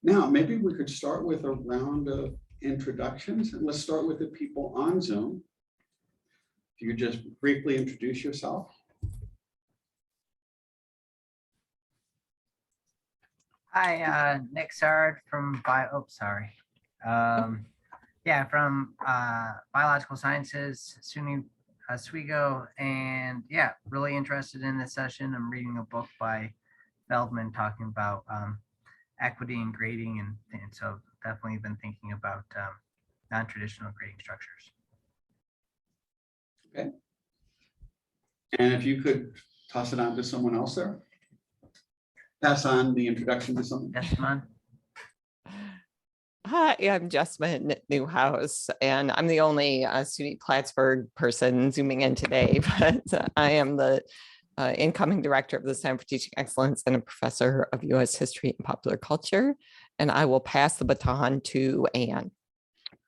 Now, maybe we could start with a round of introductions, and let's start with the people on Zoom. If you could just briefly introduce yourself. Hi, Nick Sard from from Biological Sciences, SUNY Oswego, and yeah, really interested in this session. I'm reading a book by Feldman talking about equity and grading, and so definitely been thinking about non-traditional grading structures. Okay. And if you could toss it on to someone else there. Pass on the introduction to someone. Yes, man. Hi, I'm Jessamine Newhouse, and I'm the only SUNY Plattsburgh person zooming in today, but I am the incoming director of the Center for Teaching Excellence and a professor of U.S. History and Popular Culture, and I will pass the baton to Anne.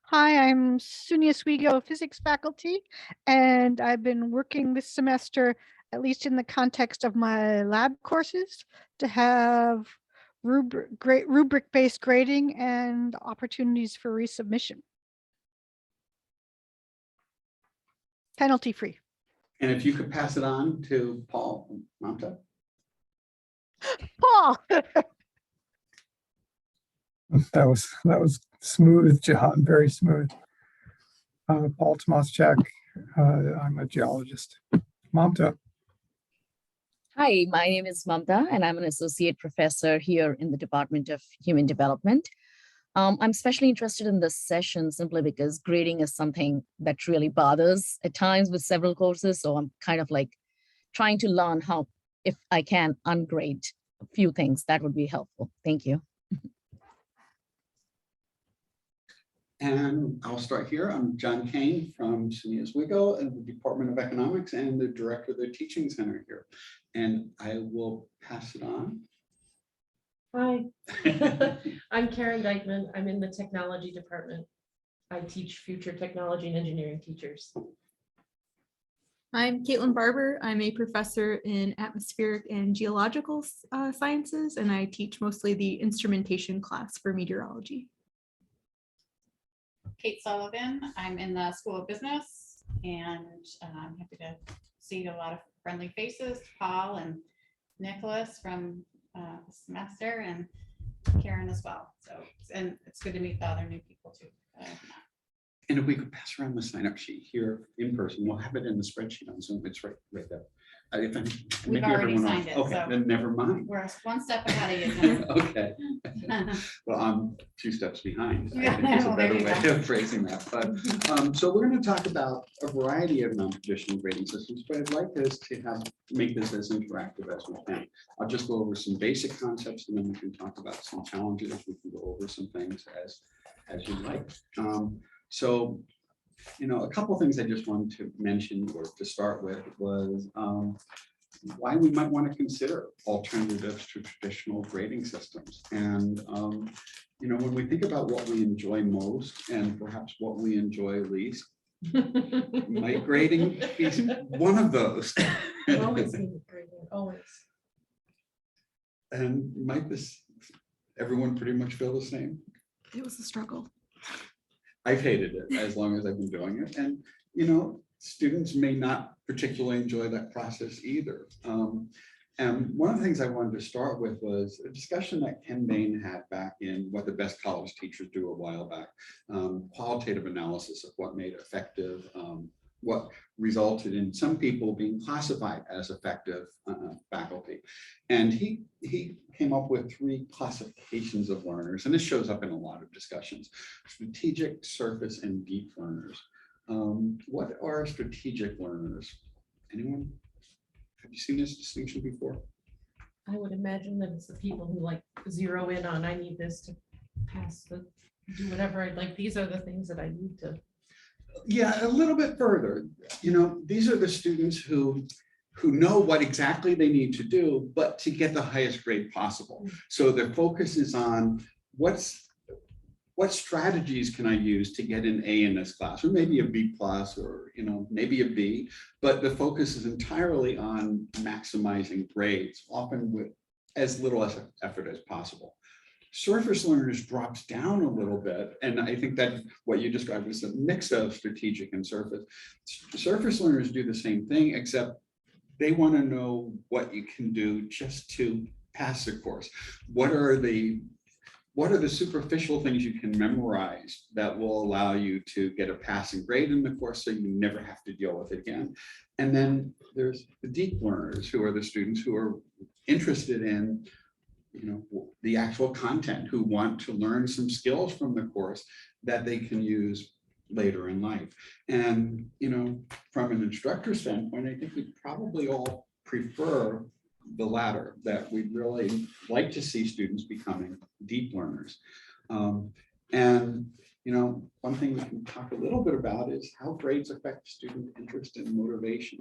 Hi, I'm SUNY Oswego physics faculty, and I've been working this semester, at least in the context of my lab courses, to have rubric-based grading and opportunities for resubmission. Penalty-free. And if you could pass it on to Paul Mamta. Paul! That was smooth, John, very smooth. Paul Tomaschek, I'm a geologist. Mamta. Hi, my name is Mamta, and I'm an associate professor here in the Department of Human Development. I'm especially interested in this session simply because grading is something that really bothers at times with several courses. So I'm kind of like trying to learn how, if I can, ungrade a few things, that would be helpful. Thank you. And I'll start here. I'm John Kane from SUNY Oswego and the Department of Economics and the director of the Teaching Center here. And I will pass it on. Hi, I'm Karen Dykeman. I'm in the technology department. I teach future technology and engineering teachers. I'm Caitlin Barber. I'm a professor in atmospheric and geological sciences, and I teach mostly the instrumentation class for meteorology. Kate Sullivan. I'm in the School of Business, and I'm happy to see a lot of friendly faces, Paul and Nicholas from the semester, and Karen as well. So, and it's good to meet the other new people too. And if we could pass around the sign-up sheet here in person, we'll have it in the spreadsheet on Zoom. It's right there. We've already signed it. Okay, so then never mind. we're one step ahead of you. Okay. Well, I'm 2 steps behind. I Yeah, think there's a well, better there you way of phrasing that. But so we're going to talk about a variety of non-traditional grading systems, but I'd like us to make this as interactive as we can. I'll just go over some basic concepts, and then we can talk about some challenges. We can go over some things as you like. So, you know, a couple of things I just wanted to mention or to start with was why we might want to consider alternatives to traditional grading systems. And, you know, when we think about what we enjoy most and perhaps what we enjoy least, might grading be one of those. Always need grading, always. And might everyone pretty much feel the same? It was a struggle. I've hated it as long as I've been doing it. And, you know, students may not particularly enjoy that process either. And one of the things I wanted to start with was a discussion that Ken Bain had back in What the Best College Teachers Do a while back, qualitative analysis of what made effective, what resulted in some people being classified as effective faculty. And he came up with 3 classifications of learners, and this shows up in a lot of discussions: strategic, surface, and deep learners. What are strategic learners? Anyone? Have you seen this distinction before? I would imagine that it's the people who like zero in on, I need this to pass the, do whatever, like these are the things that I need to. Yeah, a little bit further. You know, these are the students who know what exactly they need to do, but to get the highest grade possible. So their focus is on what strategies can I use to get an A in this class, or maybe a B plus, or, you know, maybe a B, but the focus is entirely on maximizing grades, often with as little effort as possible. Surface learners drops down a little bit. And I think that what you described is a mix of strategic and surface. Surface learners do the same thing, except they want to know what you can do just to pass the course. What are the superficial things you can memorize that will allow you to get a passing grade in the course so you never have to deal with it again? And then there's the deep learners, who are the students who are interested in the actual content, who want to learn some skills from the course that they can use later in life. And, from an instructor standpoint, I think we probably all prefer the latter, that we'd really like to see students becoming deep learners. And one thing we can talk a little bit about is how grades affect student interest and motivation.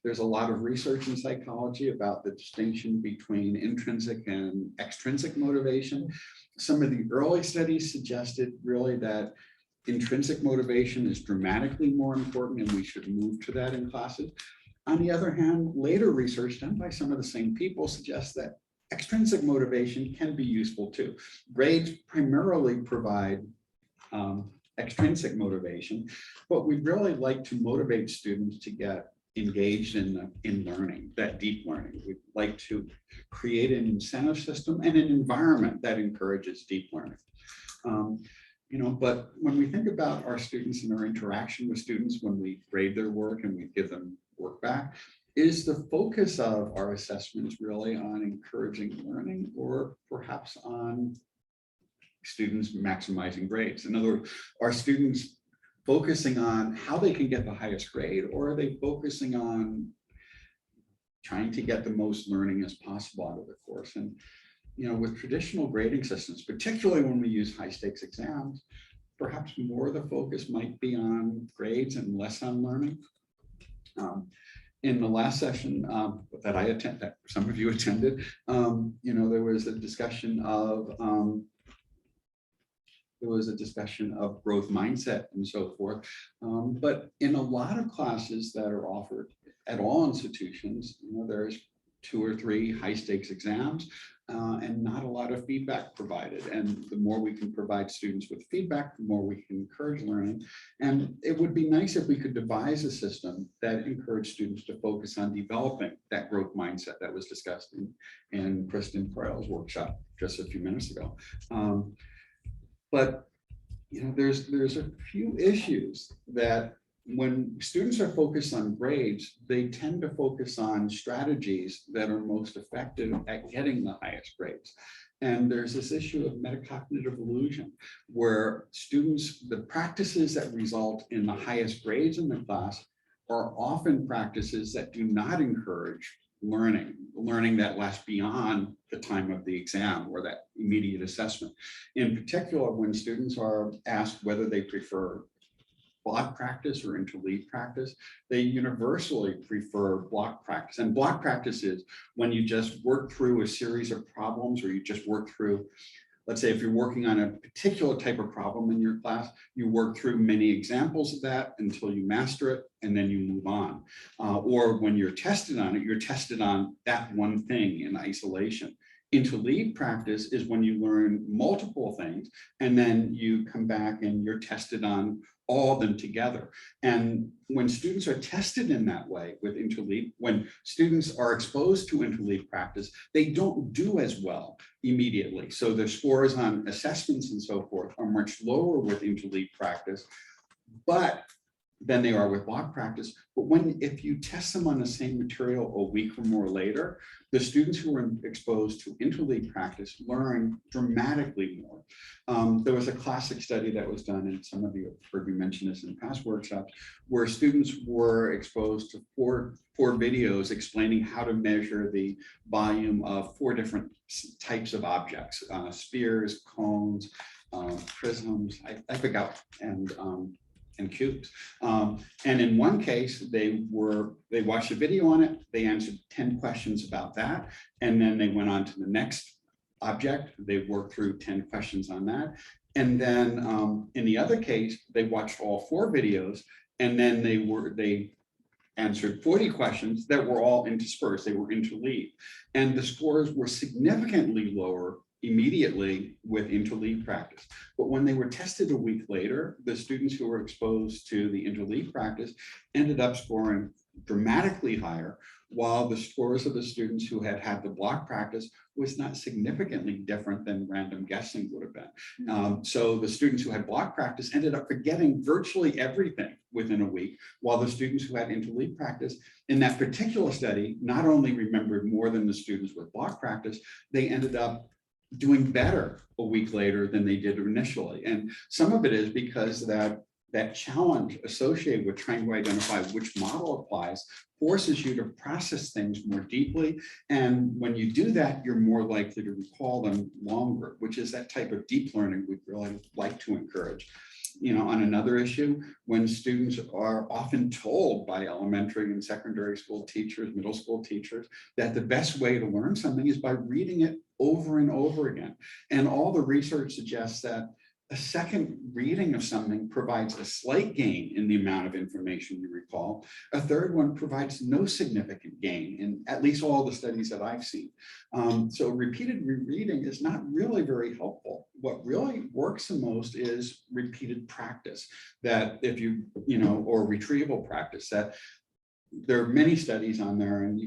There's a lot of research in psychology about the distinction between intrinsic and extrinsic motivation. Some of the early studies suggested really that intrinsic motivation is dramatically more important and we should move to that in classes. On the other hand, later research done by some of the same people suggests that extrinsic motivation can be useful too. Grades primarily provide extrinsic motivation, but we'd really like to motivate students to get engaged in learning, that deep learning. We'd like to create an incentive system and an environment that encourages deep learning. But when we think about our students and our interaction with students, when we grade their work and we give them work back, is the focus of our assessments really on encouraging learning, or perhaps on students maximizing grades? In other words, are students focusing on how they can get the highest grade, or are they focusing on trying to get the most learning as possible out of the course? And with traditional grading systems, particularly when we use high stakes exams, perhaps more of the focus might be on grades and less on learning. In the last session that I attended, that some of you attended, there was a discussion of growth mindset and so forth. But in a lot of classes that are offered at all institutions, there's 2 or 3 high stakes exams and not a lot of feedback provided. And the more we can provide students with feedback, the more we can encourage learning. And it would be nice if we could devise a system that encouraged students to focus on developing that growth mindset that was discussed in Kristen Croyle's workshop just a few minutes ago. But there's a few issues that when students are focused on grades, they tend to focus on strategies that are most effective at getting the highest grades. And there's this issue of metacognitive illusion, where the practices that result in the highest grades in the class are often practices that do not encourage learning that lasts beyond the time of the exam or that immediate assessment. In particular, when students are asked whether they prefer block practice or interleave practice, they universally prefer block practice. And block practice is when you just work through a series of problems, or you just work through, let's say if you're working on a particular type of problem in your class, you work through many examples of that until you master it, and then you move on. Or when you're tested on it, you're tested on that one thing in isolation. Interleave practice is when you learn multiple things, and then you come back and you're tested on all of them together. And when students are tested in that way with interleave, when students are exposed to interleave practice, they don't do as well immediately. So their scores on assessments and so forth are much lower with interleave practice, than they are with block practice. But if you test them on the same material a week or more later, the students who are exposed to interleave practice learn dramatically more. There was a classic study that was done, and some of you have heard me mention this in past workshops, where students were exposed to four videos explaining how to measure the volume of 4 different types of objects: spheres, cones, prisms, I forgot, and cubes. And in one case, they watched a video on it, they answered 10 questions about that, and then they went on to the next object, they worked through 10 questions on that. And then in the other case, they watched all 4 videos, and then they answered 40 questions that were all interspersed, they were interleaved. And the scores were significantly lower immediately with interleave practice. But when they were tested a week later, the students who were exposed to the interleave practice ended up scoring dramatically higher, while the scores of the students who had had the block practice was not significantly different than random guessing would have been. So the students who had block practice ended up forgetting virtually everything within a week, while the students who had interleave practice in that particular study not only remembered more than the students with block practice, they ended up doing better a week later than they did initially. And some of it is because that challenge associated with trying to identify which model applies forces you to process things more deeply. And when you do that, you're more likely to recall them longer, which is that type of deep learning we'd really like to encourage. You know, on another issue, when students are often told by elementary and secondary school teachers, middle school teachers, that the best way to learn something is by reading it over and over again. And all the research suggests that a second reading of something provides a slight gain in the amount of information you recall. A third one provides no significant gain in at least all the studies that I've seen. So repeated rereading is not really very helpful. What really works the most is repeated practice, that if or retrieval practice. That there are many studies on there, and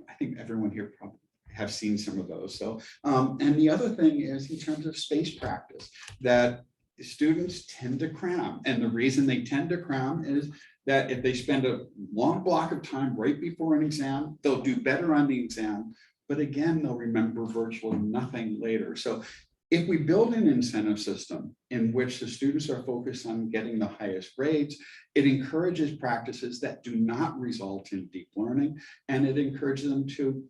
I think everyone here probably have seen some of those. So, and the other thing is in terms of space practice, that students tend to cram. And the reason they tend to cram is that if they spend a long block of time right before an exam, they'll do better on the exam. But again, they'll remember virtually nothing later. So if we build an incentive system in which the students are focused on getting the highest grades, it encourages practices that do not result in deep learning, and it encourages them to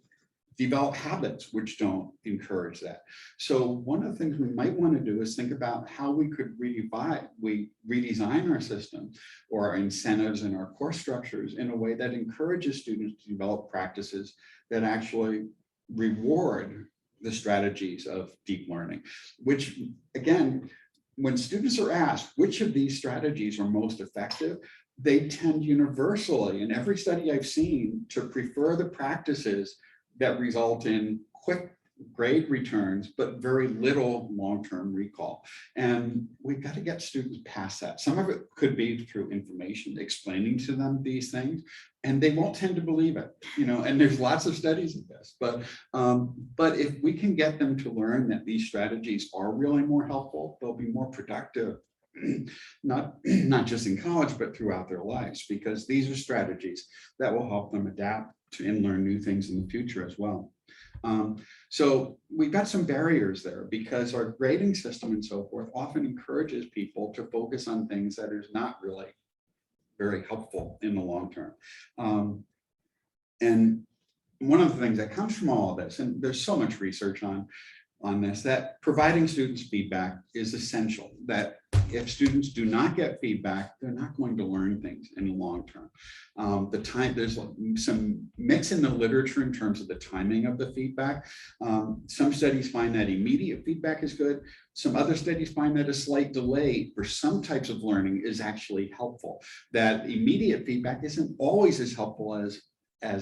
develop habits which don't encourage that. So one of the things we might want to do is think about how we could redesign our system or our incentives and our course structures in a way that encourages students to develop practices that actually reward the strategies of deep learning, which again, when students are asked which of these strategies are most effective, they tend universally, in every study I've seen, to prefer the practices that result in quick grade returns, but very little long-term recall. And we've got to get students past that. Some of it could be through information, explaining to them these things, and they won't tend to believe it, and there's lots of studies of this, but if we can get them to learn that these strategies are really more helpful, they'll be more productive, not just in college, but throughout their lives, because these are strategies that will help them adapt to and learn new things in the future as well. So we've got some barriers there because our grading system and so forth often encourages people to focus on things that is not really very helpful in the long term. And one of the things that comes from all of this, and there's so much research on this, that providing students feedback is essential. That if students do not get feedback, they're not going to learn things in the long term. There's some mix in the literature in terms of the timing of the feedback. Some studies find that immediate feedback is good. Some other studies find that a slight delay for some types of learning is actually helpful. That immediate feedback isn't always as helpful as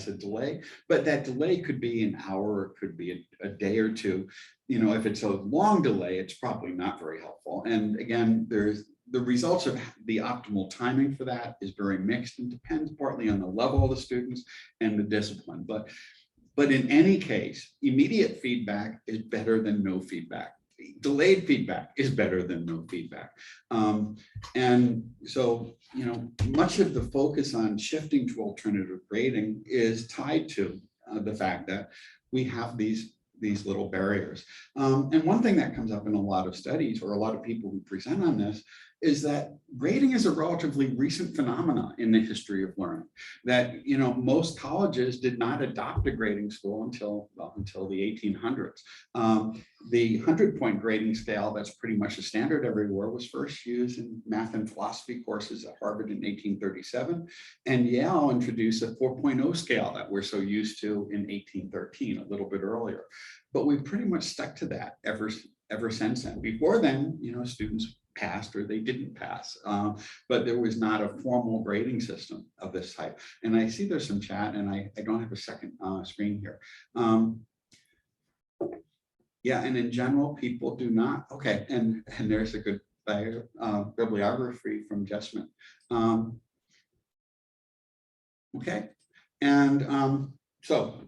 a delay, but that delay could be an hour, it could be a day or two. If it's a long delay, it's probably not very helpful. And again, there's the results of the optimal timing for that is very mixed and depends partly on the level of the students and the discipline. But in any case, immediate feedback is better than no feedback. Delayed feedback is better than no feedback. And so, much of the focus on shifting to alternative grading is tied to the fact that we have these little barriers. And one thing that comes up in a lot of studies, or a lot of people who present on this, is that grading is a relatively recent phenomenon in the history of learning. That most colleges did not adopt a grading school until the 1800s. The 100-point grading scale, that's pretty much the standard everywhere, was first used in math and philosophy courses at Harvard in 1837, and Yale introduced a 4.0 scale that we're so used to in 1813, a little bit earlier. But we've pretty much stuck to that ever since then. Before then, students passed or they didn't pass, but there was not a formal grading system of this type. And I see there's some chat, and I don't have a second screen here. Yeah, and in general, people do not, okay, and there's a good bibliography from Jessman. Okay, and so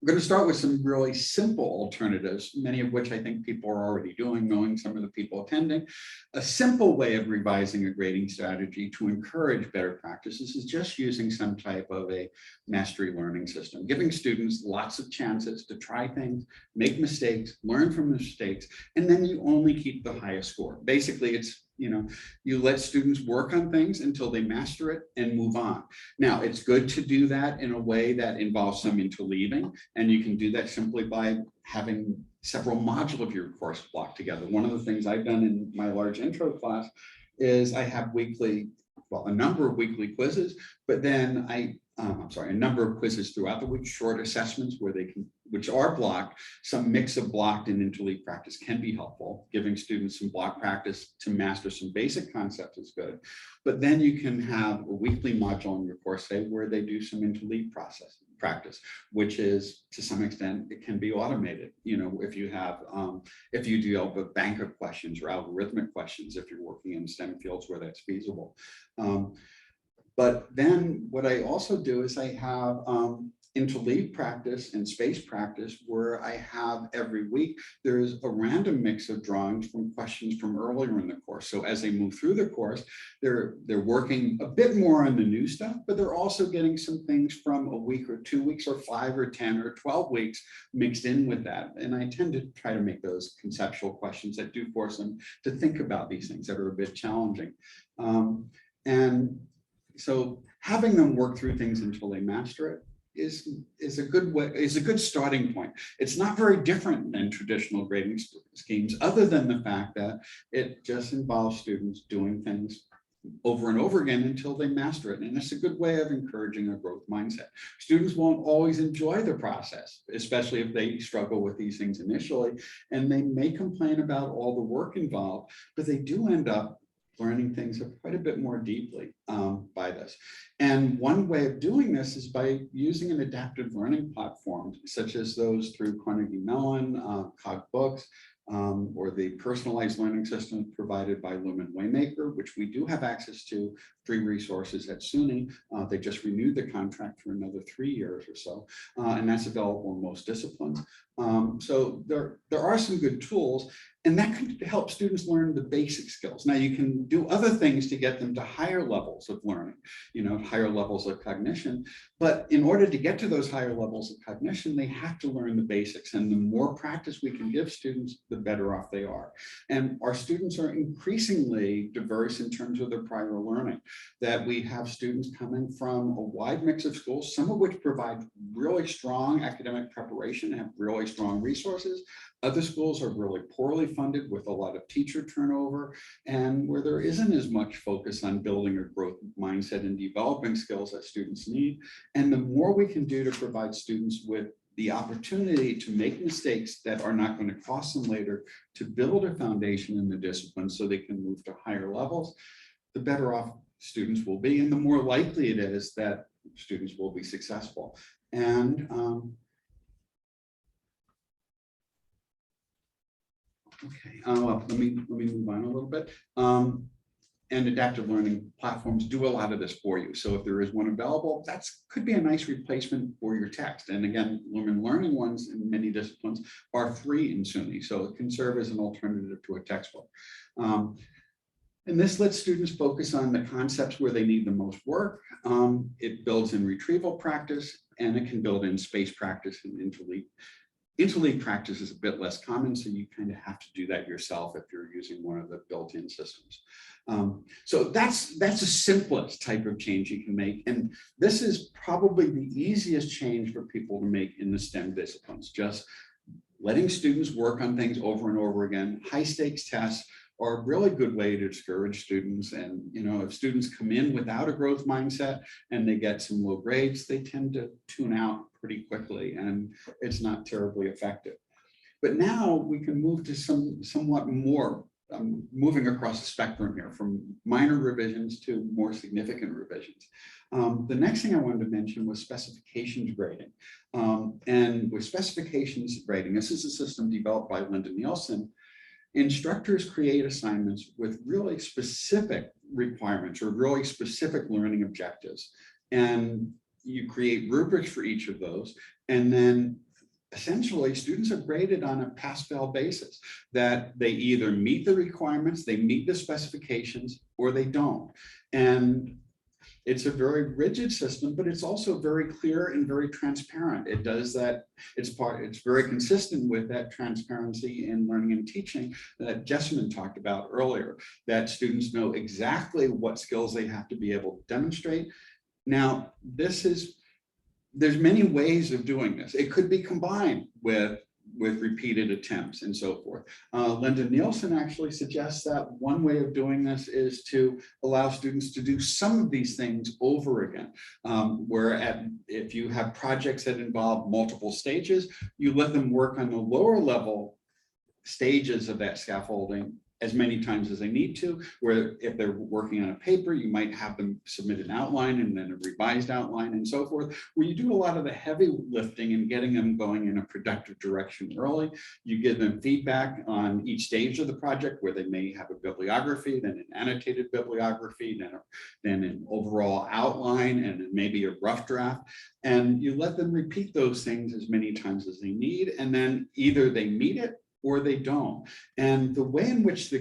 we're going to start with some really simple alternatives, many of which I think people are already doing, knowing some of the people attending. A simple way of revising a grading strategy to encourage better practices is just using some type of a mastery learning system, giving students lots of chances to try things, make mistakes, learn from mistakes, and then you only keep the highest score. Basically, it's, you know, you let students work on things until they master it and move on. Now, it's good to do that in a way that involves some interleaving, and you can do that simply by having several modules of your course blocked together. One of the things I've done in my large intro class is I have a number of weekly quizzes, but then a number of quizzes throughout the week, short assessments which are blocked. Some mix of blocked and interleave practice can be helpful. Giving students some block practice to master some basic concepts is good. But then you can have a weekly module in your course, say, where they do some interleave practice, which is, to some extent, it can be automated. You know, if you deal with a bank of questions or algorithmic questions, if you're working in STEM fields where that's feasible. But then what I also do is I have interleave practice and space practice, where I have every week, there's a random mix of drawings from questions from earlier in the course. So as they move through the course, they're working a bit more on the new stuff, but they're also getting some things from a week or 2 weeks or 5 or 10 or 12 weeks mixed in with that. And I tend to try to make those conceptual questions that do force them to think about these things that are a bit challenging. And so having them work through things until they master it is a good starting point. It's not very different than traditional grading schemes, other than the fact that it just involves students doing things over and over again until they master it. And it's a good way of encouraging a growth mindset. Students won't always enjoy the process, especially if they struggle with these things initially, and they may complain about all the work involved, but they do end up learning things quite a bit more deeply by this. And one way of doing this is by using an adaptive learning platform, such as those through Carnegie Mellon, CogBooks, or the personalized learning systems provided by Lumen Waymaker, which we do have access to, free resources at SUNY. They just renewed the contract for another 3 years or so, and that's available in most disciplines. So there are some good tools, and that can help students learn the basic skills. Now, you can do other things to get them to higher levels of learning, you know, higher levels of cognition. But in order to get to those higher levels of cognition, they have to learn the basics. And the more practice we can give students, the better off they are. And our students are increasingly diverse in terms of their prior learning, that we have students coming from a wide mix of schools, some of which provide really strong academic preparation and have really strong resources. Other schools are really poorly funded with a lot of teacher turnover, and where there isn't as much focus on building a growth mindset and developing skills that students need. And the more we can do to provide students with the opportunity to make mistakes that are not going to cost them later, to build a foundation in the discipline so they can move to higher levels, the better off students will be, and the more likely it is that students will be successful. And okay, well, let me move on a little bit. And adaptive learning platforms do a lot of this for you. So if there is one available, that could be a nice replacement for your text. And again, Lumen Learning ones in many disciplines are free in SUNY, so it can serve as an alternative to a textbook. And this lets students focus on the concepts where they need the most work. It builds in retrieval practice, and it can build in space practice and interleave. Interleave practice is a bit less common, so you kind of have to do that yourself if you're using one of the built-in systems. So that's the simplest type of change you can make. And this is probably the easiest change for people to make in the STEM disciplines, just letting students work on things over and over again. High stakes tests are a really good way to discourage students. And, you know, if students come in without a growth mindset and they get some low grades, they tend to tune out pretty quickly, and it's not terribly effective. But now we can move to somewhat more I'm moving across the spectrum here from minor revisions to more significant revisions. The next thing I wanted to mention was specifications grading. And with specifications grading, this is a system developed by Linda Nielsen. Instructors create assignments with really specific requirements or really specific learning objectives. And you create rubrics for each of those. And then essentially students are graded on a pass-fail basis, that they either meet the requirements, they meet the specifications, or they don't. And it's a very rigid system, but it's also very clear and very transparent. It does that. It's very consistent with that transparency in learning and teaching that Jessamine talked about earlier, that students know exactly what skills they have to be able to demonstrate. Now, there's many ways of doing this. It could be combined with repeated attempts and so forth. Linda Nielsen actually suggests that one way of doing this is to allow students to do some of these things over again. If you have projects that involve multiple stages, you let them work on the lower level stages of that scaffolding as many times as they need to, where if they're working on a paper, you might have them submit an outline and then a revised outline and so forth, where you do a lot of the heavy lifting and getting them going in a productive direction early. You give them feedback on each stage of the project where they may have a bibliography, then an annotated bibliography, then an overall outline, and then maybe a rough draft. And you let them repeat those things as many times as they need, and then either they meet it or they don't. And the way in which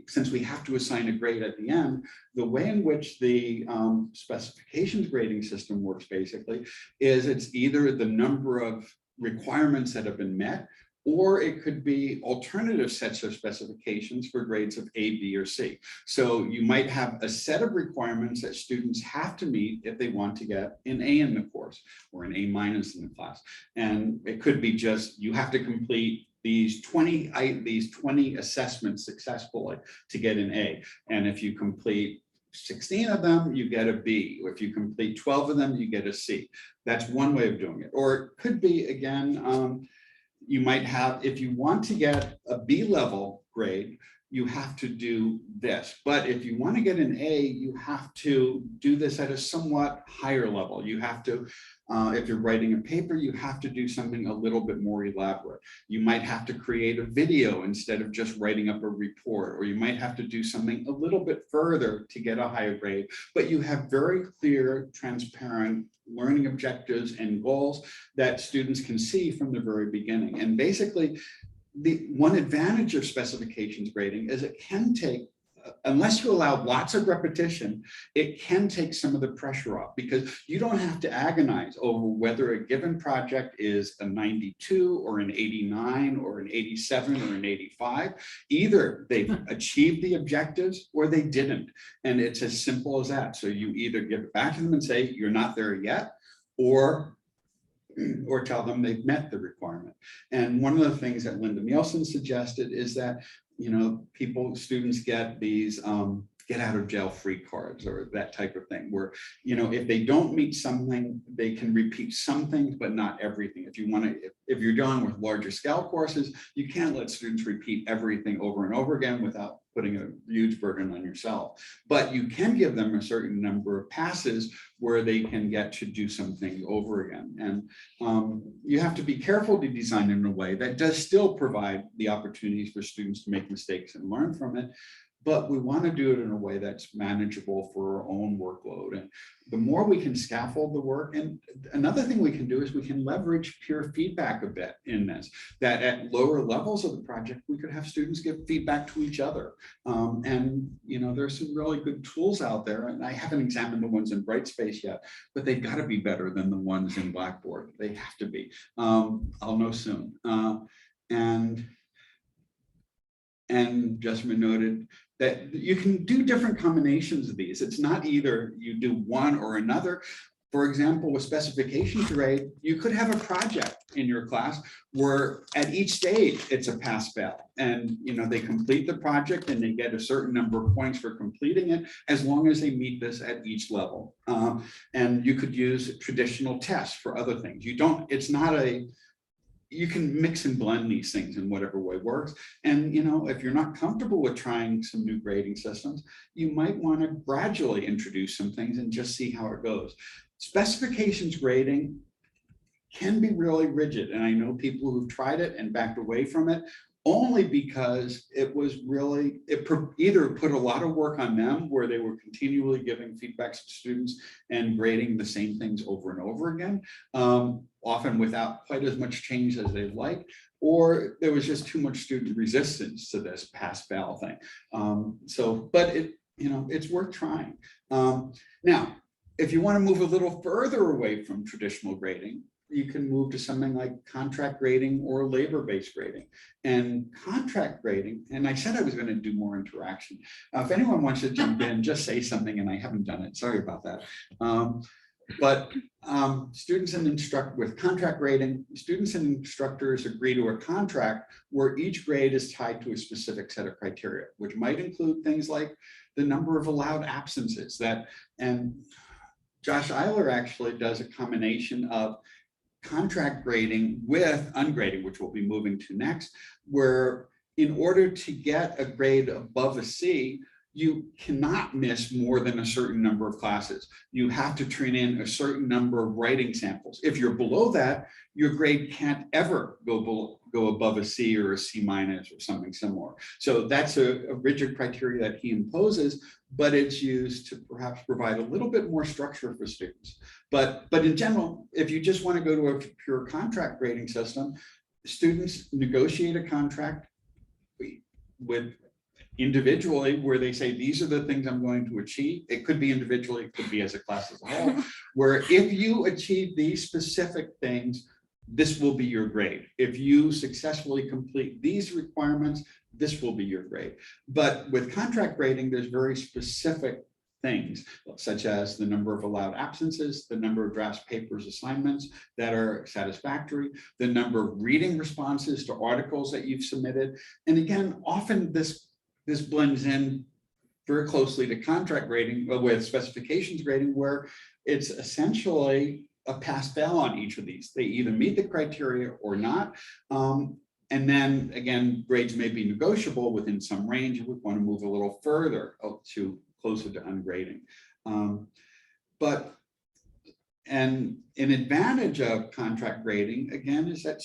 since we have to assign a grade at the end, the way in which the specifications grading system works basically is it's either the number of requirements that have been met, or it could be alternative sets of specifications for grades of A, B, or C. So you might have a set of requirements that students have to meet if they want to get an A in the course or an A- in the class. And it could be just, you have to complete these 20 assessments successfully to get an A. And if you complete 16 of them, you get a B. Or if you complete 12 of them, you get a C. That's one way of doing it. Or it could be, again, you might have, if you want to get a B level grade, you have to do this. But if you want to get an A, you have to do this at a somewhat higher level. You have to, if you're writing a paper, you have to do something a little bit more elaborate. You might have to create a video instead of just writing up a report, or you might have to do something a little bit further to get a higher grade, but you have very clear, transparent learning objectives and goals that students can see from the very beginning. And basically, the one advantage of specifications grading is it can take, unless you allow lots of repetition, it can take some of the pressure off, because you don't have to agonize over whether a given project is a 92 or an 89 or an 87 or an 85. Either they've achieved the objectives or they didn't. And it's as simple as that. So you either give it back to them and say, you're not there yet, or tell them they've met the requirement. And one of the things that Linda Nielsen suggested is that, students get these get out of jail free cards or that type of thing, where, if they don't meet something, they can repeat some things, but not everything. If you're dealing with larger scale courses, you can't let students repeat everything over and over again without putting a huge burden on yourself. But you can give them a certain number of passes where they can get to do something over again. And you have to be careful to design it in a way that does still provide the opportunities for students to make mistakes and learn from it. But we want to do it in a way that's manageable for our own workload. And the more we can scaffold the work, and another thing we can do is we can leverage peer feedback a bit in this, that at lower levels of the project, we could have students give feedback to each other. There's some really good tools out there, and I haven't examined the ones in Brightspace yet, but they've got to be better than the ones in Blackboard. They have to be. I'll know soon. And Jessamine noted that you can do different combinations of these. It's not either you do one or another. For example, with specifications grade, you could have a project in your class where at each stage it's a pass-fail, and they complete the project and they get a certain number of points for completing it, as long as they meet this at each level. And you could use traditional tests for other things. It's not you can mix and blend these things in whatever way works. And, if you're not comfortable with trying some new grading systems, you might want to gradually introduce some things and just see how it goes. Specifications grading can be really rigid. And I know people who've tried it and backed away from it only because it was really, either put a lot of work on them where they were continually giving feedbacks to students and grading the same things over and over again, often without quite as much change as they'd like, or there was just too much student resistance to this pass-fail thing. But it's worth trying. Now, if you want to move a little further away from traditional grading, you can move to something like contract grading or labor-based grading. And contract grading, and I said I was going to do more interaction. If anyone wants to jump in, just say something, and I haven't done it. Sorry about that. Students and with contract grading, students and instructors agree to a contract where each grade is tied to a specific set of criteria, which might include things like the number of allowed absences and Josh Eiler actually does a combination of contract grading with ungrading, which we'll be moving to next, where in order to get a grade above a C, you cannot miss more than a certain number of classes. You have to turn in a certain number of writing samples. If you're below that, your grade can't ever go above a C or a C minus or something similar. So that's a rigid criteria that he imposes, but it's used to perhaps provide a little bit more structure for students. But in general, if you just want to go to a pure contract grading system, students negotiate a contract with individually where they say, these are the things I'm going to achieve. It could be individually, it could be as a class as a whole, where if you achieve these specific things, this will be your grade. If you successfully complete these requirements, this will be your grade. But with contract grading, there's very specific things, such as the number of allowed absences, the number of drafts, papers, assignments that are satisfactory, the number of reading responses to articles that you've submitted. And again, often this blends in very closely to contract grading with specifications grading, where it's essentially a pass-fail on each of these. They either meet the criteria or not. And then again, grades may be negotiable within some range if we want to move a little further to closer to ungrading. And an advantage of contract grading, again, is that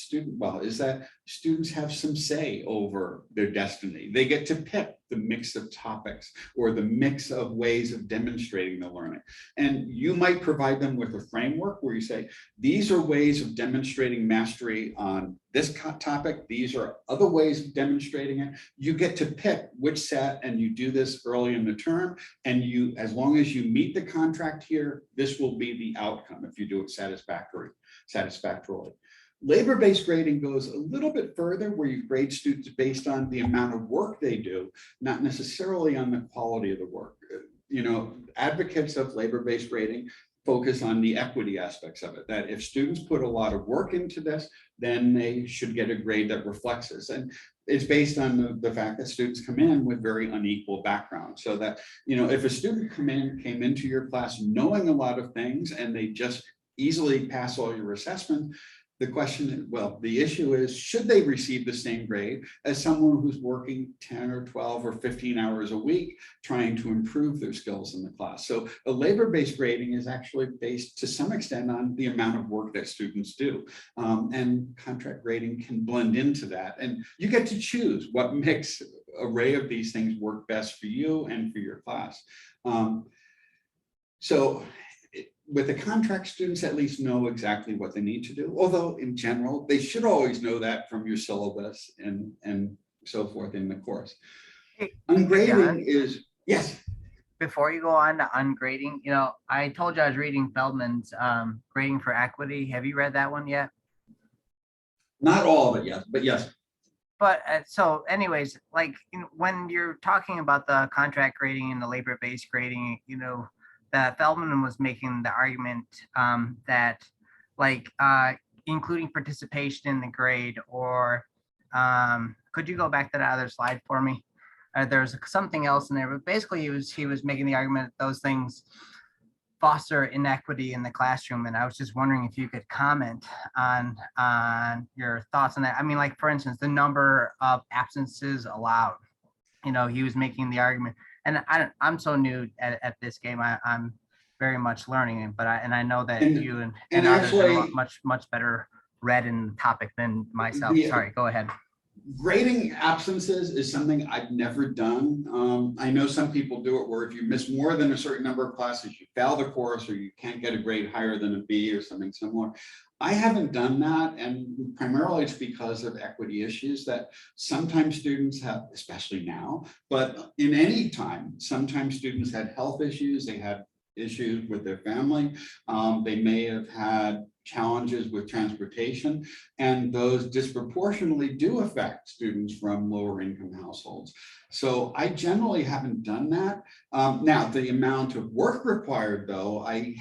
students have some say over their destiny. They get to pick the mix of topics or the mix of ways of demonstrating the learning. And you might provide them with a framework where you say, these are ways of demonstrating mastery on this topic. These are other ways of demonstrating it. You get to pick which set, and you do this early in the term. And as long as you meet the contract here, this will be the outcome if you do it satisfactorily. Labor-based grading goes a little bit further, where you grade students based on the amount of work they do, not necessarily on the quality of the work. Advocates of labor-based grading focus on the equity aspects of it, that if students put a lot of work into this, then they should get a grade that reflects this. And it's based on the fact that students come in with very unequal backgrounds. So that, if a student came into your class knowing a lot of things and they just easily pass all your assessments, the issue is, should they receive the same grade as someone who's working 10 or 12 or 15 hours a week trying to improve their skills in the class? So a labor-based grading is actually based to some extent on the amount of work that students do. And contract grading can blend into that. And you get to choose what mix array of these things work best for you and for your class. With the contract, students at least know exactly what they need to do, although in general, they should always know that from your syllabus and so forth in the course. Ungrading is, yes. Before you go on to ungrading, I told you I was reading Feldman's Grading for Equity. Have you read that one yet? Not all of it, yes, but yes. But so anyways, when you're talking about the contract grading and the labor-based grading, that Feldman was making the argument that including participation in the grade, or could you go back to that other slide for me? There's something else in there, but basically he was making the argument that those things foster inequity in the classroom. And I was just wondering if you could comment on your thoughts on that. I mean, like, for instance, the number of absences allowed. You know, he was making the argument, and I'm so new at this game. I'm very much learning it, but I know that you and others actually, are much better read in the topic than myself. Sorry, go ahead. Grading absences is something I've never done. I know some people do it where if you miss more than a certain number of classes, you fail the course or you can't get a grade higher than a B or something similar. I haven't done that, and primarily it's because of equity issues that sometimes students have, especially now, but in any time, sometimes students had health issues, they had issues with their family, they may have had challenges with transportation, and those disproportionately do affect students from lower income households. So I generally haven't done that. Now, the amount of work required, though, I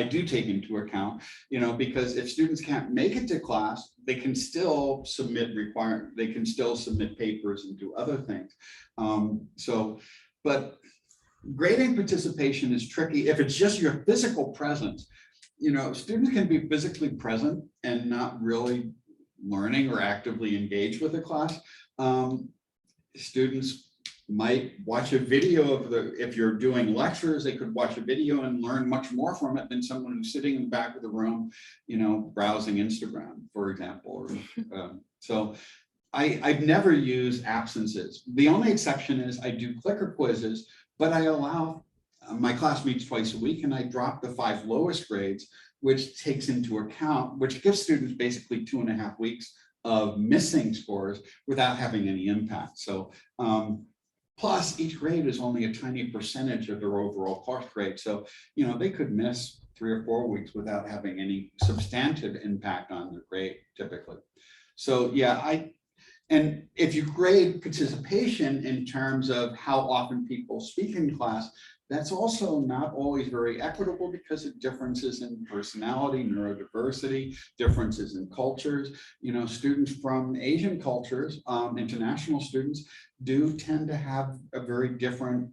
do take into account, you know, because if students can't make it to class, they can still submit papers and do other things. But grading participation is tricky. If it's just your physical presence, you know, students can be physically present and not really learning or actively engaged with the class. Students might watch a video of if you're doing lectures, they could watch a video and learn much more from it than someone who's sitting in the back of the room, you know, browsing Instagram, for example. So I've never used absences. The only exception is I do clicker quizzes, but I allow, my class meets twice a week, and I drop the 5 lowest grades, which takes into account, which gives students basically 2.5 weeks of missing scores without having any impact. So plus each grade is only a tiny percentage of their overall course grade. So, you know, they could miss 3 or 4 weeks without having any substantive impact on their grade typically. So yeah, and if you grade participation in terms of how often people speak in class, that's also not always very equitable because of differences in personality, neurodiversity, differences in cultures. You know, students from Asian cultures, international students, do tend to have a very different,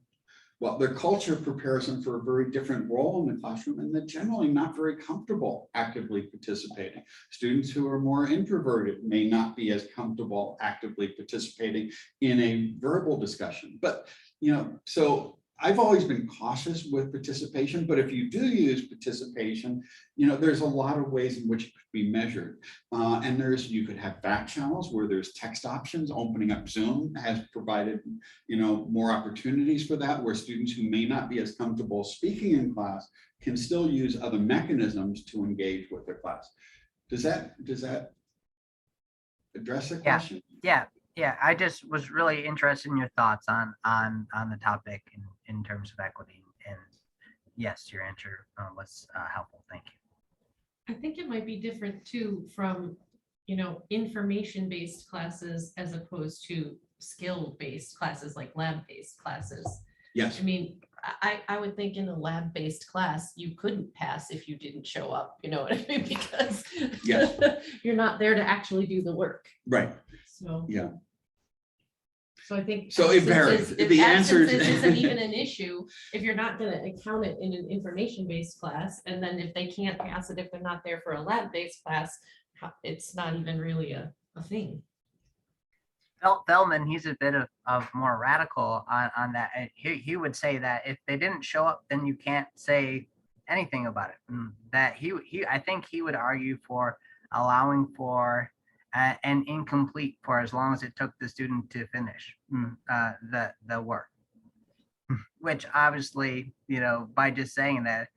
well, their culture prepares them for a very different role in the classroom, and they're generally not very comfortable actively participating. Students who are more introverted may not be as comfortable actively participating in a verbal discussion. But, you know, so I've always been cautious with participation, but if you do use participation, you know, there's a lot of ways in which it could be measured. And you could have back channels where there's text options. Opening up Zoom has provided, you know, more opportunities for that, where students who may not be as comfortable speaking in class can still use other mechanisms to engage with their class. Does that address the question? Yeah, I just was really interested in your thoughts on the topic in terms of equity. And yes, your answer was helpful. Thank you. I think it might be different too from, you know, information-based classes as opposed to skill-based classes, like lab-based classes. Yes. I mean, I would think in a lab-based class, you couldn't pass if you didn't show up, you know what I mean? Because yes. You're not there to actually do the work. Right. So yeah. So I think so it varies. The answer isn't even an issue if you're not going to account it in an information-based class, and then if they can't pass it if they're not there for a lab-based class, it's not even really a thing. Feldman, he's a bit of more radical on that. And he would say that if they didn't show up, then you can't say anything about it. And that I think he would argue for allowing for an incomplete for as long as it took the student to finish the work. Which obviously, you know, by just saying that,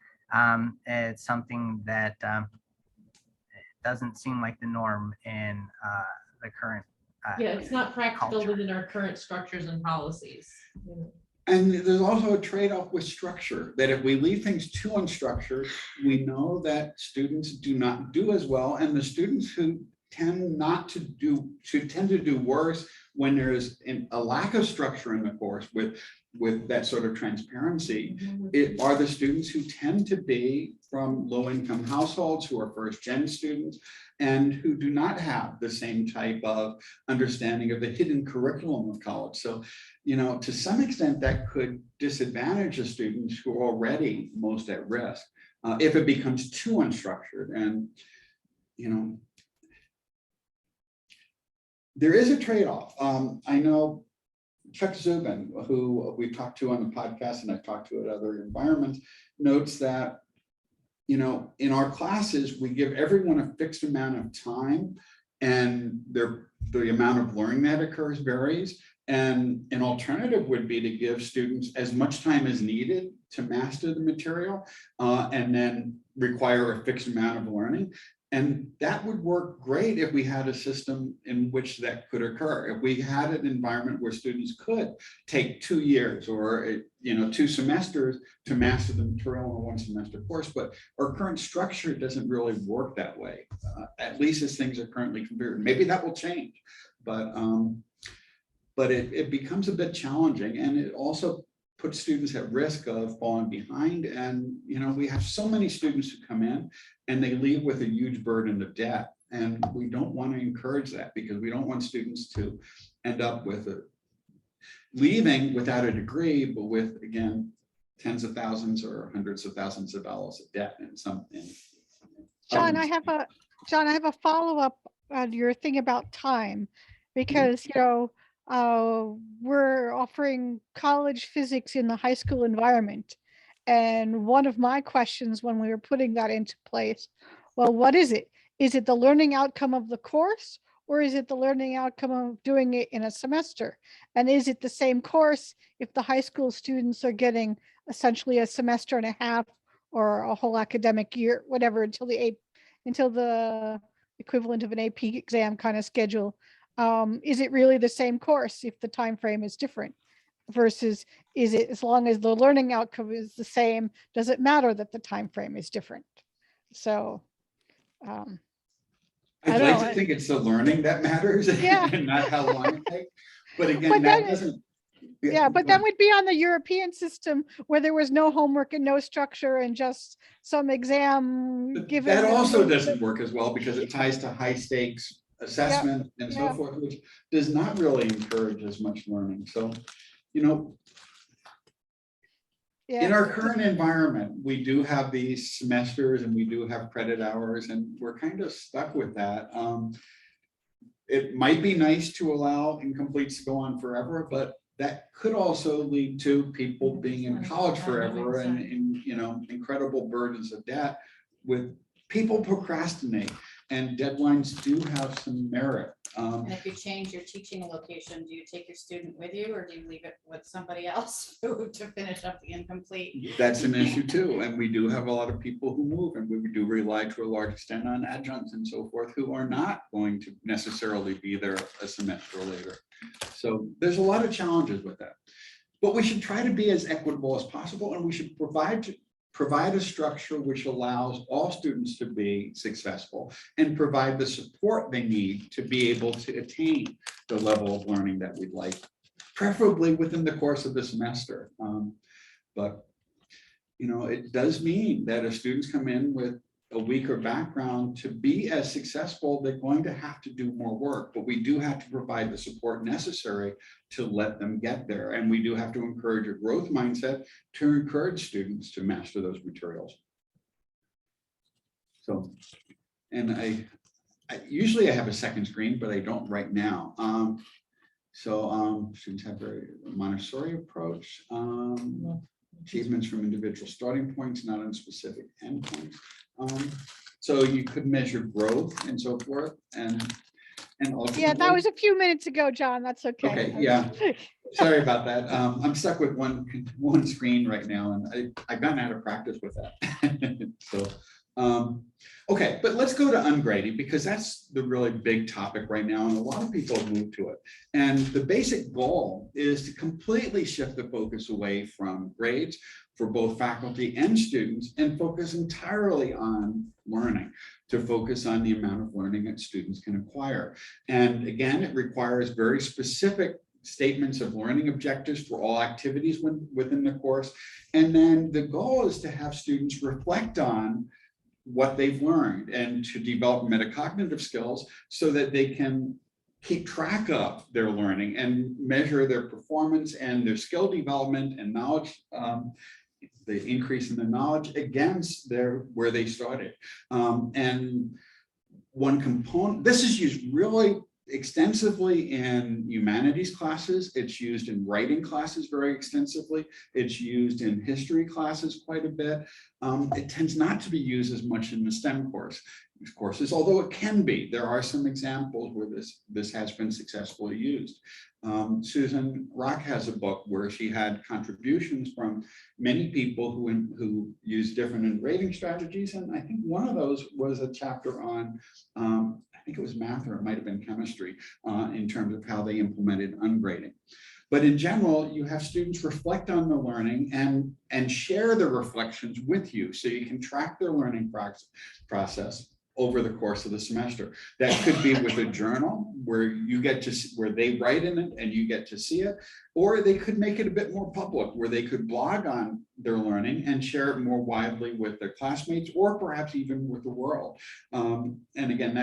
it's something that doesn't seem like the norm in the current. Yeah, it's not practical culture. within our current structures and policies. You know. And there's also a trade-off with structure, that if we leave things too unstructured, we know that students do not do as well. And the students who tend to do worse when there's a lack of structure in the course with that sort of transparency. It are the students who tend to be from low-income households, who are first-gen students, and who do not have the same type of understanding of the hidden curriculum of college. So, you know, to some extent that could disadvantage the students who are already most at risk if it becomes too unstructured. And, you know, there is a trade-off. I know Chuck Zubin, who we've talked to on the podcast and I've talked to at other environments, notes that, you know, in our classes, we give everyone a fixed amount of time, and the amount of learning that occurs varies. And an alternative would be to give students as much time as needed to master the material and then require a fixed amount of learning. And that would work great if we had a system in which that could occur. If we had an environment where students could take 2 years or, you know, 2 semesters to master the material in a 1 semester course, but our current structure doesn't really work that way, at least as things are currently configured. Maybe that will change, but it becomes a bit challenging, and it also puts students at risk of falling behind. And, you know, we have so many students who come in and they leave with a huge burden of debt. And we don't want to encourage that, because we don't want students to end up with leaving without a degree, but with, again, tens of thousands or hundreds of thousands of dollars of debt in some. John, I have a follow-up on your thing about time, because, you know, we're offering college physics in the high school environment. And one of my questions when we were putting that into place, well, what is it? Is it the learning outcome of the course, or is it the learning outcome of doing it in a semester? And is it the same course if the high school students are getting essentially a semester and a half or a whole academic year, whatever, until the equivalent of an AP exam kind of schedule? Is it really the same course if the time frame is different? Versus, is it, as long as the learning outcome is the same, does it matter that the time frame is different? So I'd like to think it's the learning that matters, yeah, and not how long it takes. But again, but that then, doesn't. yeah, but then we'd be on the European system where there was no homework and no structure and just some exam given. That also doesn't work as well, because it ties to high stakes assessment and so forth, which does not really encourage as much learning. So, you know, in our current environment, we do have these semesters and we do have credit hours, and we're kind of stuck with that. It might be nice to allow incompletes to go on forever, but that could also lead to people being in college forever and you know, incredible burdens of debt. With people procrastinate, and deadlines do have some merit. And if you change your teaching location, do you take your student with you, or do you leave it with somebody else to finish up the incomplete? That's an issue too. And we do have a lot of people who move, and we do rely to a large extent on adjuncts and so forth, who are not going to necessarily be there a semester later. So there's a lot of challenges with that. But we should try to be as equitable as possible, and we should provide a structure which allows all students to be successful and provide the support they need to be able to attain the level of learning that we'd like, preferably within the course of the semester. But, you know, it does mean that if students come in with a weaker background, to be as successful, they're going to have to do more work, but we do have to provide the support necessary to let them get there. And we do have to encourage a growth mindset to encourage students to master those materials. So, and I usually I have a second screen, but I don't right now. Students have a Montessori approach. Achievements from individual starting points, not on specific endpoints. So you could measure growth and so forth, and yeah, that was a few minutes ago, John. That's okay. Okay, yeah. Sorry about that. I'm stuck with one screen right now, and I've gotten out of practice with that. So, okay, but let's go to ungrading, because that's the really big topic right now, and a lot of people have moved to it. And the basic goal is to completely shift the focus away from grades for both faculty and students, and focus entirely on learning, to focus on the amount of learning that students can acquire. And again, it requires very specific statements of learning objectives for all activities within the course. And then the goal is to have students reflect on what they've learned and to develop metacognitive skills so that they can keep track of their learning and measure their performance and their skill development and knowledge, the increase in the knowledge against where they started. And one component, this is used really extensively in humanities classes. It's used in writing classes very extensively. It's used in history classes quite a bit. It tends not to be used as much in the STEM courses, although it can be. There are some examples where this has been successfully used. Susan Rock has a book where she had contributions from many people who use different ungrading strategies, and I think one of those was a chapter on I think it was math, or it might have been chemistry, in terms of how they implemented ungrading. But in general, you have students reflect on the learning and share their reflections with you, so you can track their learning process over the course of the semester. That could be with a journal where you get to where they write in it and you get to see it, or they could make it a bit more public where they could blog on their learning and share it more widely with their classmates, or perhaps even with the world. And again,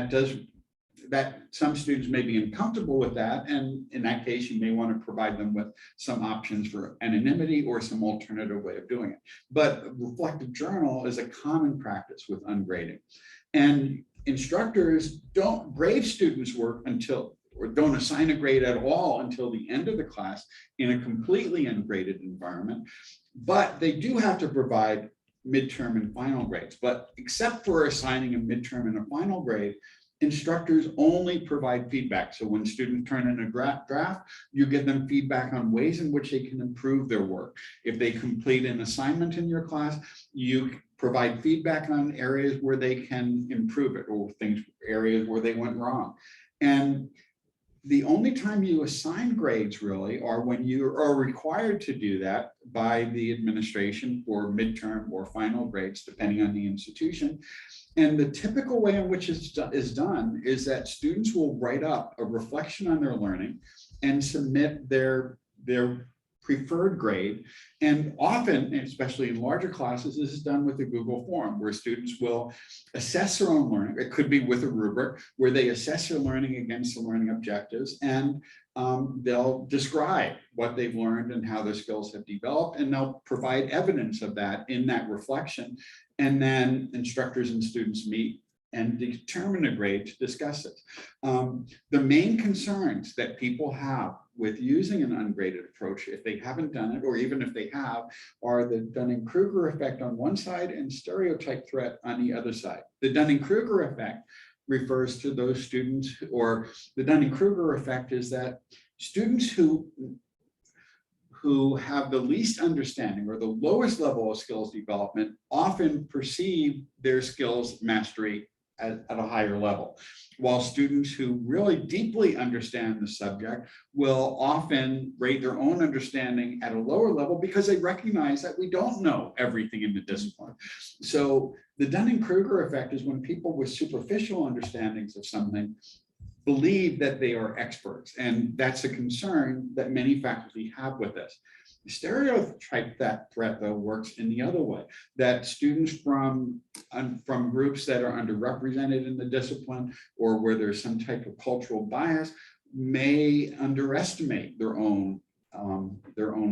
that some students may be uncomfortable with that, and in that case you may want to provide them with some options for anonymity or some alternative way of doing it. But reflective journal is a common practice with ungrading, and instructors don't grade students' work or don't assign a grade at all until the end of the class in a completely ungraded environment, but they do have to provide midterm and final grades. But except for assigning a midterm and a final grade, instructors only provide feedback. So when students turn in a draft, you give them feedback on ways in which they can improve their work. If they complete an assignment in your class, you provide feedback on areas where they can improve it, or areas where they went wrong. And the only time you assign grades really are when you are required to do that by the administration for midterm or final grades, depending on the institution. And the typical way in which it's is done is that students will write up a reflection on their learning and submit their preferred grade. And often, especially in larger classes, this is done with a Google form where students will assess their own learning. It could be with a rubric where they assess their learning against the learning objectives, and they'll describe what they've learned and how their skills have developed, and they'll provide evidence of that in that reflection. And then instructors and students meet and determine a grade to discuss it. The main concerns that people have with using an ungraded approach, if they haven't done it, or even if they have, are the Dunning-Kruger effect on one side and stereotype threat on the other side. The Dunning-Kruger effect refers to those students, or the Dunning-Kruger effect is that students who have the least understanding or the lowest level of skills development often perceive their skills mastery at a higher level, while students who really deeply understand the subject will often rate their own understanding at a lower level because they recognize that we don't know everything in the discipline. So the Dunning-Kruger effect is when people with superficial understandings of something believe that they are experts, and that's a concern that many faculty have with this. The stereotype that threat, though, works in the other way, that students from groups that are underrepresented in the discipline, or where there's some type of cultural bias, may underestimate their own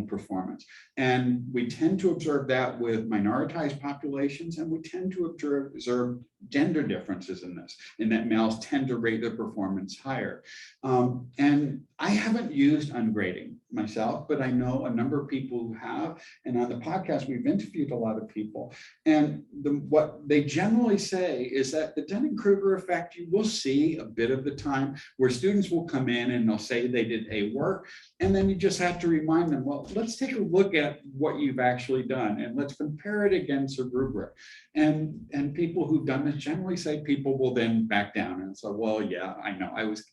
performance. And we tend to observe that with minoritized populations, and we tend to observe gender differences in this, in that males tend to rate their performance higher. And I haven't used ungrading myself, but I know a number of people who have, and on the podcast, we've interviewed a lot of people. And what they generally say is that the Dunning-Kruger effect, you will see a bit of the time where students will come in and they'll say they did a work, and then you just have to remind them, well, let's take a look at what you've actually done and let's compare it against a rubric. And people who've done this generally say people will then back down and say, well, yeah, I know, I was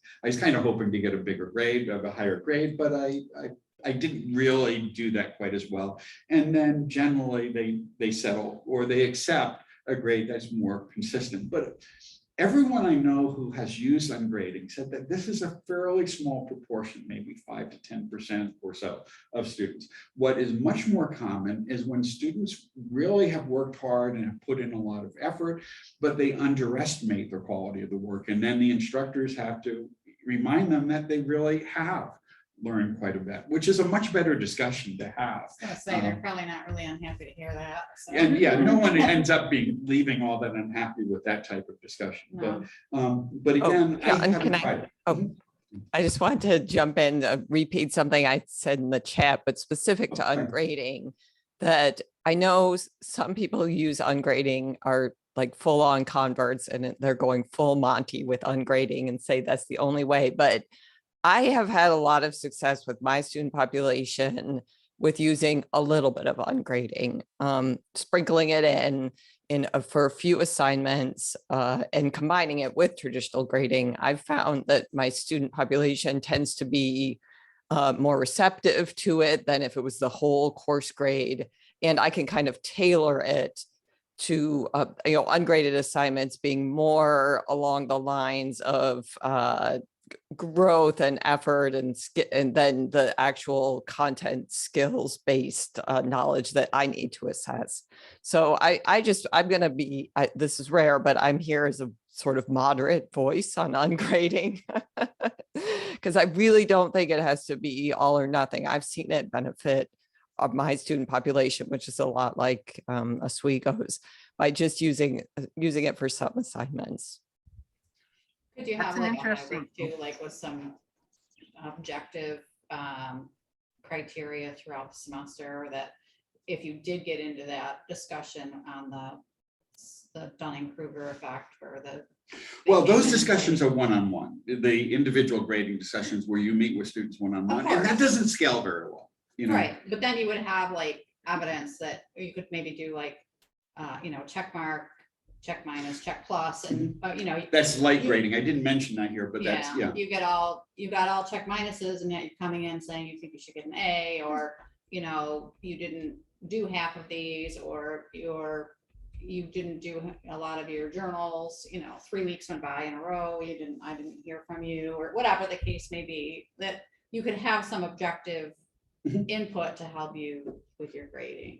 kind of hoping to get a bigger grade, of a higher grade, but I didn't really do that quite as well. And then generally they settle, or they accept a grade that's more consistent. But everyone I know who has used ungrading said that this is a fairly small proportion, maybe 5 to 10% or so of students. What is much more common is when students really have worked hard and have put in a lot of effort, but they underestimate the quality of the work. And then the instructors have to remind them that they really have learned quite a bit, which is a much better discussion to have. I was gonna say, they're probably not really unhappy to hear that. So. And yeah, no one ends up leaving all that unhappy with that type of discussion. No. But again, I John, haven't can I- tried it. oh, I just wanted to jump in, repeat something I said in the chat, but specific to Okay. ungrading, that I know some people who use ungrading are like full on converts and they're going full Monty with ungrading and say that's the only way. But I have had a lot of success with my student population with using a little bit of ungrading, sprinkling it in for a few assignments and combining it with traditional grading. I've found that my student population tends to be more receptive to it than if it was the whole course grade. And I can kind of tailor it to ungraded assignments being more along the lines of growth and effort and then the actual content skills based knowledge that I need to assess. So I'm going to be, this is rare, but I'm here as a sort of moderate voice on ungrading because I really don't think it has to be all or nothing. I've seen it benefit of my student population, which is a lot like Oswego's, by just using it for some assignments. Could you That's have an like a interesting- hybrid too, like with some objective criteria throughout the semester, that if you did get into that discussion on the Dunning-Kruger effect or the. Well, those discussions are one-on-one, the individual grading discussions where you meet with students one-on-one, and that doesn't scale very well. Right, but then you would have like evidence that you could maybe do like, check mark, check minus, check plus, and That's light grading. I didn't mention that here, but that's, yeah. you got all check minuses, and yet you're coming in saying you think you should get an A, or you didn't do half of these, or you didn't do a lot of your journals, 3 weeks went by in a row, I didn't hear from you, or whatever the case may be, that you could have some objective input to help you with your grading.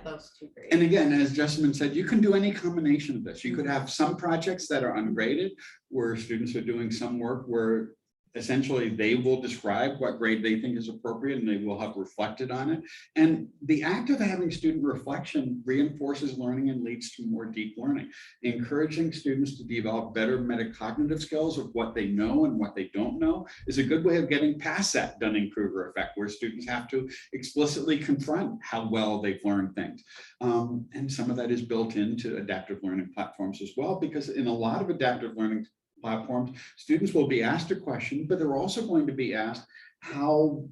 Those two grades. And again, as Jessamine said, you can do any combination of this. You could have some projects that are ungraded where students are doing some work where essentially they will describe what grade they think is appropriate and they will have reflected on it. And the act of having student reflection reinforces learning and leads to more deep learning. Encouraging students to develop better metacognitive skills of what they know and what they don't know is a good way of getting past that Dunning-Kruger effect, where students have to explicitly confront how well they've learned things. And some of that is built into adaptive learning platforms as well, because in a lot of adaptive learning platforms, students will be asked a question, but they're also going to be asked how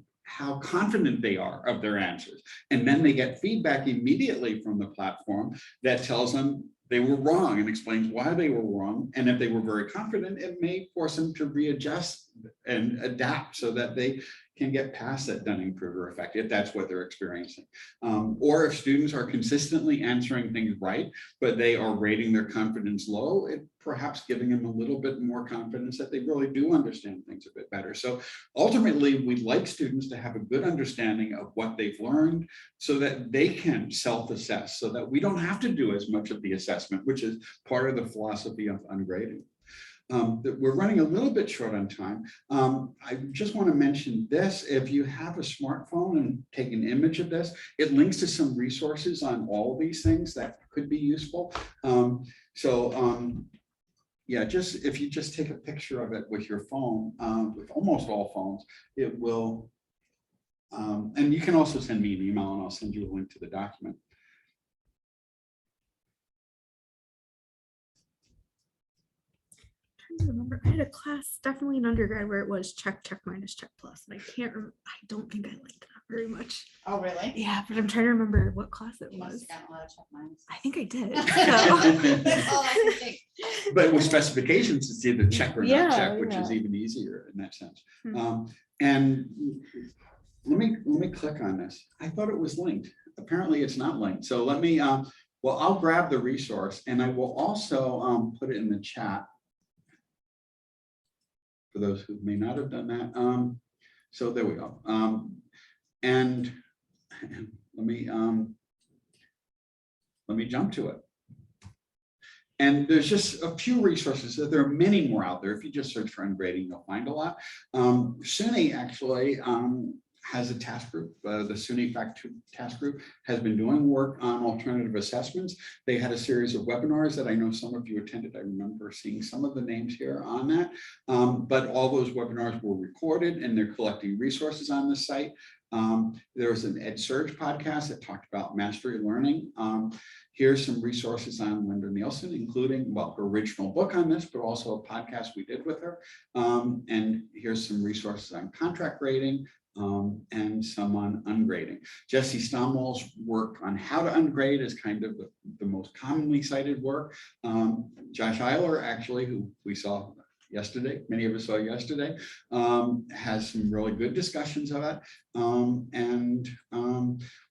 confident they are of their answers. And then they get feedback immediately from the platform that tells them they were wrong and explains why they were wrong. And if they were very confident, it may force them to readjust and adapt so that they can get past that Dunning-Kruger effect, if that's what they're experiencing. Or if students are consistently answering things right, but they are rating their confidence low, it perhaps giving them a little bit more confidence that they really do understand things a bit better. So ultimately, we'd like students to have a good understanding of what they've learned so that they can self-assess, so that we don't have to do as much of the assessment, which is part of the philosophy of ungrading. We're running a little bit short on time. I just want to mention this. If you have a smartphone and take an image of this, it links to some resources on all of these things that could be useful. Yeah, if you just take a picture of it with your phone, with almost all phones, it will, and you can also send me an email and I'll send you a link to the document. Remember, I had a class definitely in undergrad where it was check minus, check plus, and I can't remember. I don't think I liked that very much. Oh, really? Yeah, but I'm trying to remember what class it You must was. have gotten a lot of check minus. I think I did. That's all I can think. But with specifications, it's either check or Yeah, not check, which is yeah. even easier in that sense. Hmm. And let me click on this. I thought it was linked. Apparently, it's not linked. So let me Well, I'll grab the resource and I will also put it in the chat for those who may not have done that. So there we go. And let me jump to it. And there's just a few resources. There are many more out there. If you just search for ungrading, you'll find a lot. SUNY actually has a task group. The SUNY Fact Task Group has been doing work on alternative assessments. They had a series of webinars that I know some of you attended. I remember seeing some of the names here on that. But all those webinars were recorded and they're collecting resources on the site. There was an EdSurge podcast that talked about mastery learning. Here's some resources on Linda Nielsen, including, well, her original book on this, but also a podcast we did with her. And here's some resources on contract grading and some on ungrading. Jesse Stomwell's work on how to ungrade is kind of the most commonly cited work. Josh Eiler, actually, who we saw yesterday, many of us saw yesterday, has some really good discussions of it.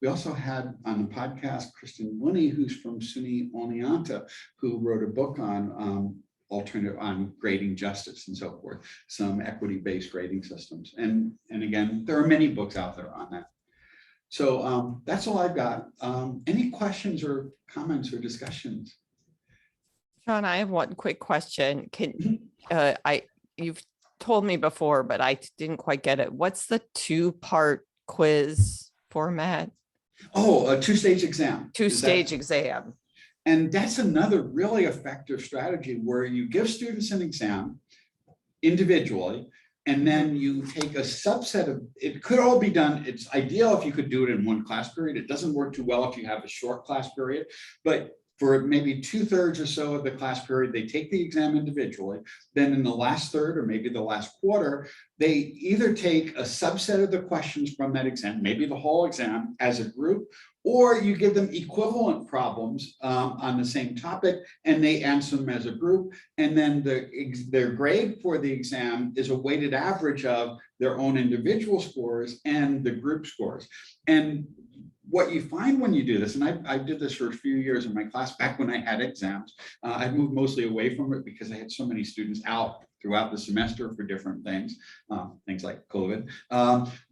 We also had on the podcast, Kristen Looney, who's from SUNY Oneonta, who wrote a book on on grading justice and so forth, some equity-based grading systems. And again, there are many books out there on that. So that's all I've got. Any questions or comments or discussions? John, I have one quick question. You've told me before, but I didn't quite get it. What's the two-part quiz format? Oh, a two-stage exam. Two-stage exam. And that's another really effective strategy where you give students an exam individually, and then you take a subset of, it could all be done. It's ideal if you could do it in one class period. It doesn't work too well if you have a short class period, but for maybe 2/3 or so of the class period, they take the exam individually. Then in the last third or maybe the last quarter, they either take a subset of the questions from that exam, maybe the whole exam as a group, or you give them equivalent problems on the same topic and they answer them as a group. And then their grade for the exam is a weighted average of their own individual scores and the group scores. And what you find when you do this, and I did this for a few years in my class back when I had exams, I moved mostly away from it because I had so many students out throughout the semester for different things, things like COVID.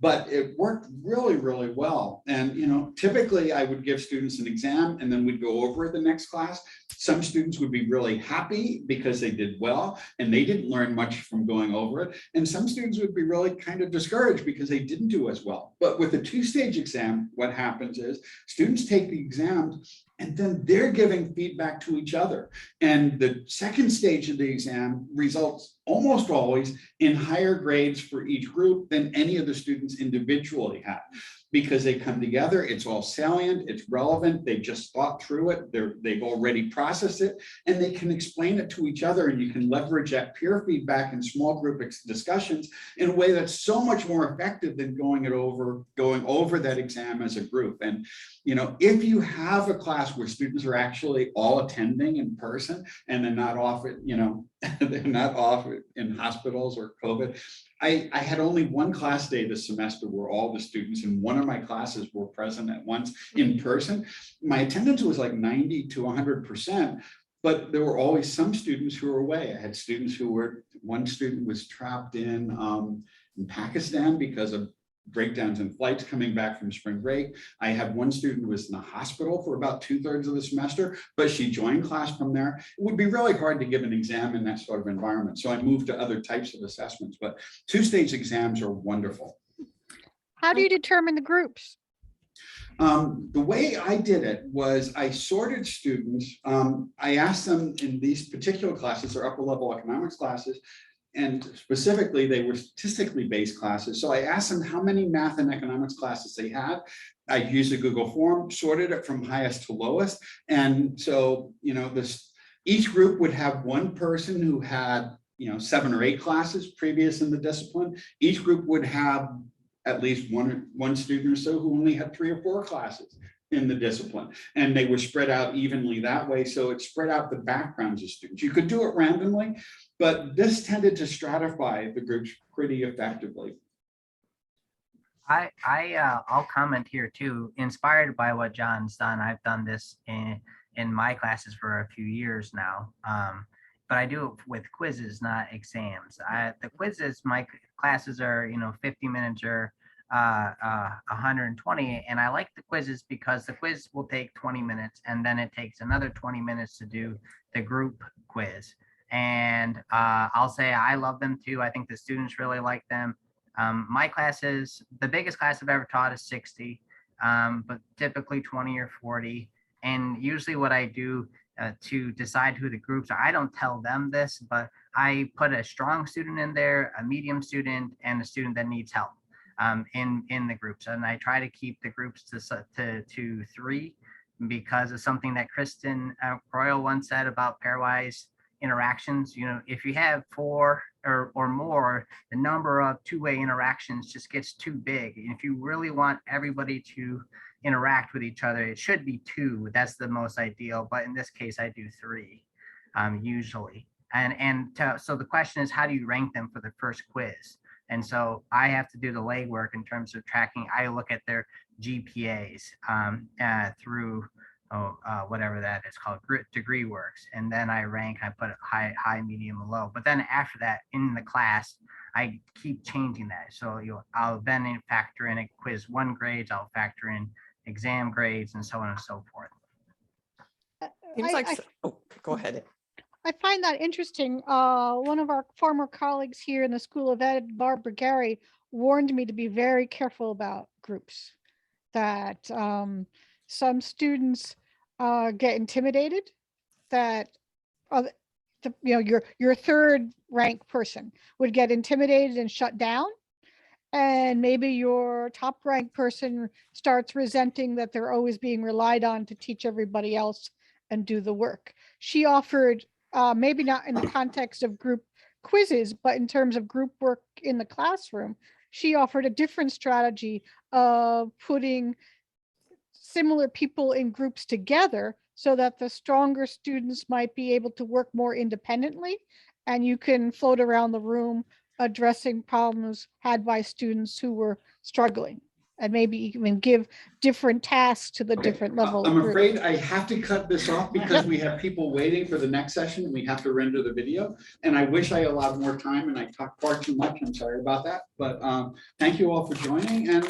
But it worked really, really well. And, you know, typically I would give students an exam and then we'd go over it the next class. Some students would be really happy because they did well and they didn't learn much from going over it. And some students would be really kind of discouraged because they didn't do as well. But with a two-stage exam, what happens is students take the exams and then they're giving feedback to each other. And the second stage of the exam results almost always in higher grades for each group than any of the students individually had, because they come together, it's all salient, it's relevant, they've just thought through it, they've already processed it, and they can explain it to each other, and you can leverage that peer feedback and small group discussions in a way that's so much more effective than going over that exam as a group. And you know, if you have a class where students are actually all attending in person and they're not off at, you know, they're not off in hospitals or COVID. I had only one class day this semester where all the students in one of my classes were present at once in person. My attendance was like 90 to 100%, but there were always some students who were away. I had students who were, one student was trapped in Pakistan because of breakdowns in flights coming back from spring break. I had one student who was in the hospital for about 2/3 of the semester, but she joined class from there. It would be really hard to give an exam in that sort of environment. So I moved to other types of assessments, but two-stage exams are wonderful. How do you determine the groups? The way I did it was I sorted students. I asked them in these particular classes, or upper level economics classes, and specifically they were statistically based classes. So I asked them how many math and economics classes they had. I used a Google form, sorted it from highest to lowest. And so, you know, each group would have one person who had, you know, 7 or 8 classes previous in the discipline. Each group would have at least one student or so who only had 3 or 4 classes in the discipline, and they were spread out evenly that way. So it spread out the backgrounds of students. You could do it randomly, but this tended to stratify the groups pretty effectively. I'll comment here too. Inspired by what John's done, I've done this in in my classes for a few years now. But I do it with quizzes, not exams. The quizzes, my classes are, 50 minutes or 120. And I like the quizzes because the quiz will take 20 minutes and then it takes another 20 minutes to do the group quiz. And I'll say I love them too. I think the students really like them. My classes, the biggest class I've ever taught is 60, but typically 20 or 40. And usually what I do to decide who the groups are, I don't tell them this, but I put a strong student in there, a medium student, and a student that needs help in the groups. And I try to keep the groups to 3 because of something that Kristen Royal once said about pairwise interactions. If you have 4 or more, the number of two-way interactions just gets too big. And if you really want everybody to interact with each other, it should be 2. That's the most ideal. But in this case, I do 3 usually. So the question is, how do you rank them for the first quiz? And so I have to do the legwork in terms of tracking. I look at their GPAs through whatever that is called, degree works. And then I rank, I put high, medium, and low. But then after that, in the class, I keep changing that. So I'll then factor in a quiz 1 grades, I'll factor in exam grades, and so on and so forth. Seems like, oh, go ahead. I find that interesting. One of our former colleagues here in the School of Ed, Barbara Gary, warned me to be very careful about groups, that some students get intimidated, that your third rank person would get intimidated and shut down. And maybe your top ranked person starts resenting that they're always being relied on to teach everybody else and do the work. She offered, maybe not in the context of group quizzes, but in terms of group work in the classroom, she offered a different strategy of putting similar people in groups together so that the stronger students might be able to work more independently, and you can float around the room addressing problems had by students who were struggling, and maybe even give different tasks to the different level. I'm afraid I have to cut this off because we have people waiting for the next session and we have to render the video. And I wish I allowed more time and I talked far too much. I'm sorry about that. But thank you all for joining. And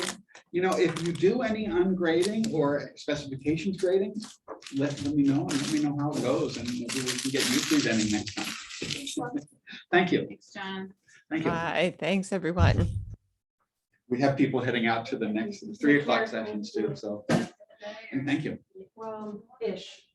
if you do any ungrading or specifications grading, let me know and let me know how it goes, and maybe we can get you presenting next time. Thank you. Thanks, John. Thank you. Bye. Thanks, everyone. We have people heading out to the next 3 o'clock sessions too. So, and thank you. Well, ish.